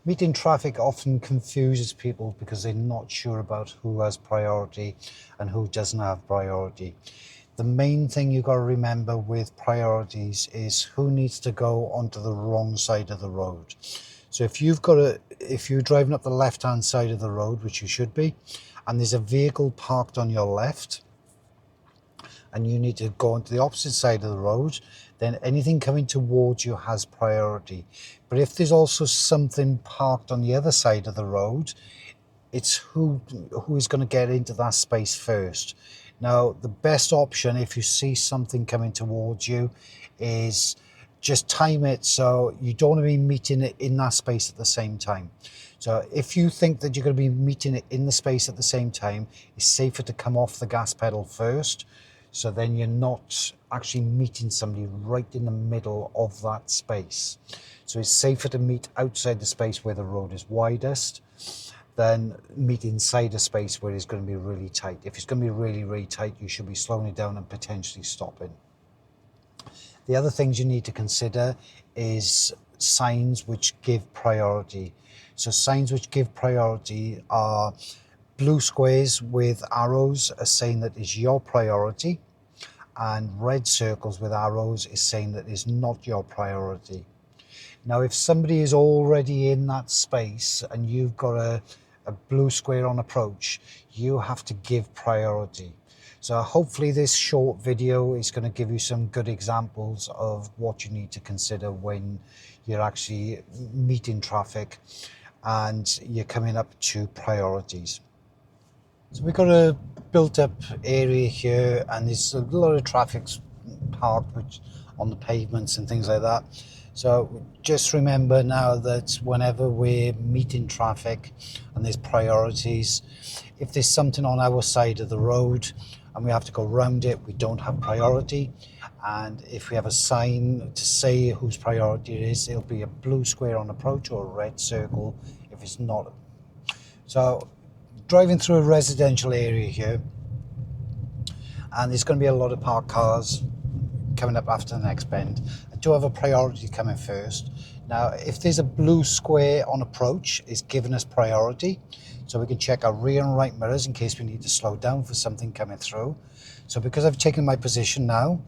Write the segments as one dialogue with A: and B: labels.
A: Meeting traffic often confuses people because they're not sure about who has priority and who doesn't have priority. The main thing you've got to remember with priorities is who needs to go onto the wrong side of the road. So if you're driving up the left-hand side of the road, which you should be, and there's a vehicle parked on your left, and you need to go onto the opposite side of the road, then anything coming towards you has priority. But if there's also something parked on the other side of the road, it's who is going to get into that space first. Now, the best option if you see something coming towards you is just time it so you don't want to be meeting it in that space at the same time. So if you think that you're going to be meeting it in the space at the same time, it's safer to come off the gas pedal first, so then you're not actually meeting somebody right in the middle of that space. So it's safer to meet outside the space where the road is widest than meet inside a space where it's going to be really tight. If it's going to be really, really tight, you should be slowing it down and potentially stopping. The other things you need to consider is signs which give priority. So signs which give priority are blue squares with arrows are saying that is your priority, and red circles with arrows is saying that is not your priority. Now, if somebody is already in that space and you've got a blue square on approach, you have to give priority. So hopefully this short video is going to give you some good examples of what you need to consider when you're actually meeting traffic and you're coming up to priorities. So we've got a built up area here, and there's a lot of traffic parked on the pavements and things like that. So just remember now that whenever we're meeting traffic and there's priorities, if there's something on our side of the road and we have to go around it, we don't have priority. And if we have a sign to say whose priority it is, it'll be a blue square on approach or a red circle if it's not. So driving through a residential area here, and there's going to be a lot of parked cars coming up after the next bend. I do have a priority coming first. Now, if there's a blue square on approach, it's giving us priority, so we can check our rear and right mirrors in case we need to slow down for something coming through. So because I've taken my position now,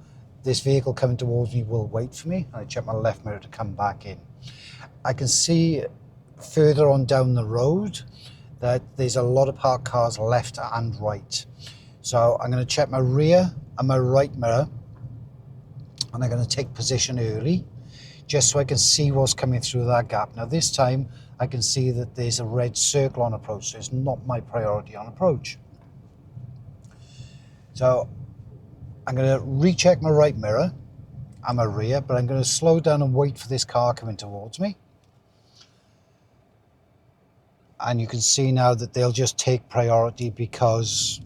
A: this vehicle coming towards me will wait for me, and I check my left mirror to come back in. I can see further on down the road that there's a lot of parked cars left and right. So I'm going to check my rear and my right mirror, and I'm going to take position early just so I can see what's coming through that gap. Now this time I can see that there's a red circle on approach, so it's not my priority on approach. So I'm going to recheck my right mirror and my rear, but I'm going to slow down and wait for this car coming towards me. And you can see now that they'll just take priority because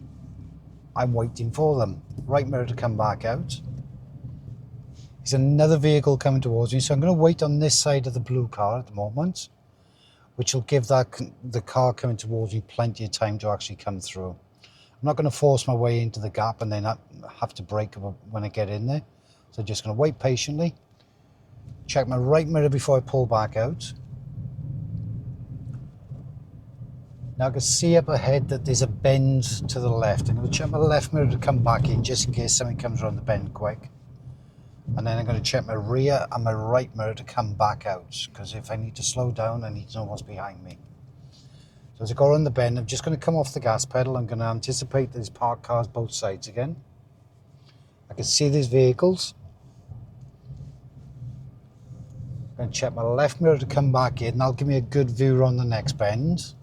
A: I'm waiting for them. Right mirror to come back out. There's another vehicle coming towards me, so I'm going to wait on this side of the blue car at the moment, which will give the car coming towards me plenty of time to actually come through. I'm not going to force my way into the gap and then have to brake when I get in there. So I'm just going to wait patiently, check my right mirror before I pull back out. Now I can see up ahead that there's a bend to the left. I'm going to check my left mirror to come back in just in case something comes around the bend quick. And then I'm going to check my rear and my right mirror to come back out, because if I need to slow down, I need to know what's behind me. So as I go around the bend, I'm just going to come off the gas pedal. I'm going to anticipate there's parked cars both sides again. I can see these vehicles. I'm going to check my left mirror to come back in. That'll give me a good view on the next bend.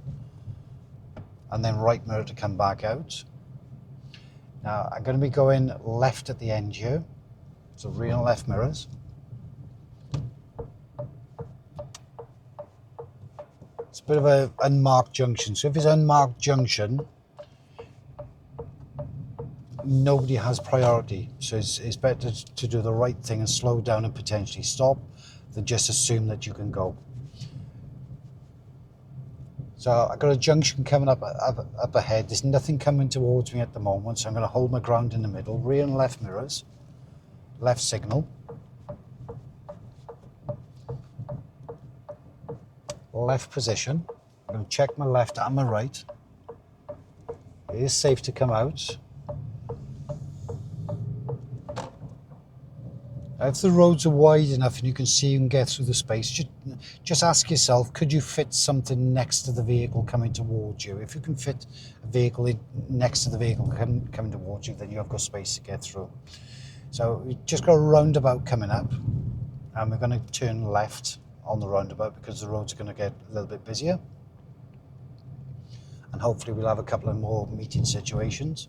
A: And then right mirror to come back out. Now I'm going to be going left at the end here, so rear and left mirrors. It's a bit of an unmarked junction, so if it's an unmarked junction, nobody has priority, so it's better to do the right thing and slow down and potentially stop than just assume that you can go. So I've got a junction coming up ahead. There's nothing coming towards me at the moment, so I'm going to hold my ground in the middle. Rear and left mirrors, left signal. left position. I'm going to check my left and my right. It is safe to come out. If the roads are wide enough and you can see you can get through the space, just ask yourself, could you fit something next to the vehicle coming towards you? If you can fit a vehicle next to the vehicle coming towards you, then you have got space to get through. So we just got a roundabout coming up, and we're going to turn left on the roundabout because the roads are going to get a little bit busier. And hopefully we'll have a couple of more meeting situations.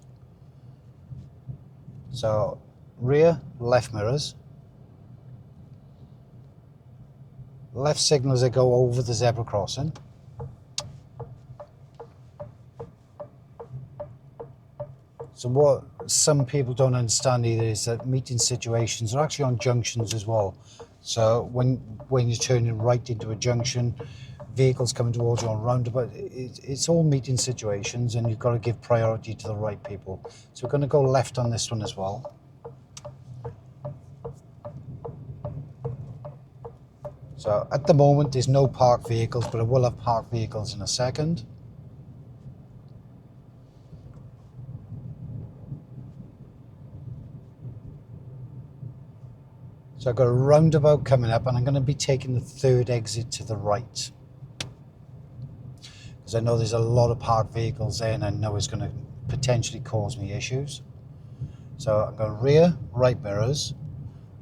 A: So rear, left mirrors. Left signal as I go over the zebra crossing. So what some people don't understand either is that meeting situations are actually on junctions as well. So when you're turning right into a junction, vehicles coming towards you on roundabout, it's all meeting situations, and you've got to give priority to the right people. So we're going to go left on this one as well. So at the moment there's no parked vehicles, but I will have parked vehicles in a second. So I've got a roundabout coming up, and I'm going to be taking the third exit to the right, because I know there's a lot of parked vehicles there, and I know it's going to potentially cause me issues. So I'm going rear, right mirrors,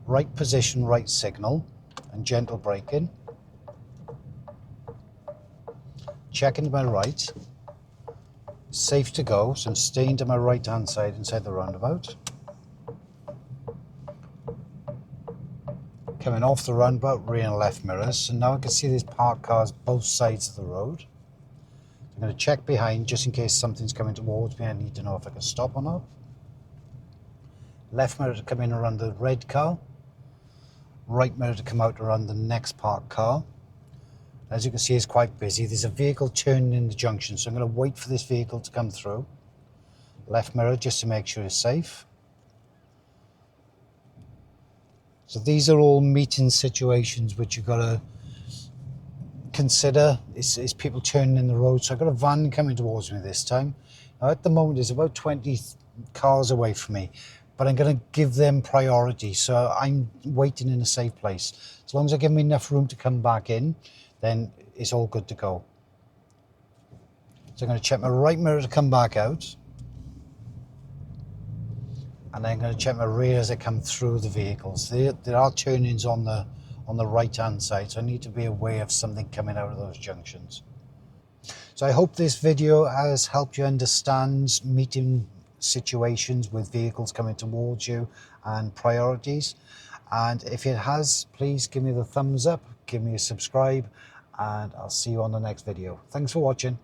A: right position, right signal, and gentle braking. Checking to my right. Safe to go, so I'm staying to my right hand side inside the roundabout. Coming off the roundabout, rear and left mirrors. So now I can see there's parked cars both sides of the road. I'm going to check behind just in case something's coming towards me. I need to know if I can stop or not. Left mirror to come in around the red car. Right mirror to come out around the next parked car. As you can see, it's quite busy. There's a vehicle turning in the junction, so I'm going to wait for this vehicle to come through. Left mirror just to make sure it's safe. So these are all meeting situations which you've got to consider. Is people turning in the road. So I've got a van coming towards me this time. Now at the moment there's about 20 cars away from me, but I'm going to give them priority. So I'm waiting in a safe place. As long as I give me enough room to come back in, then it's all good to go. So I'm going to check my right mirror to come back out. And then I'm going to check my rear as I come through the vehicles. There are turnings on the right hand side, so I need to be aware of something coming out of those junctions. So I hope this video has helped you understand meeting situations with vehicles coming towards you and priorities. And if it has, please give me the thumbs up, give me a subscribe, and I'll see you on the next video. Thanks for watching.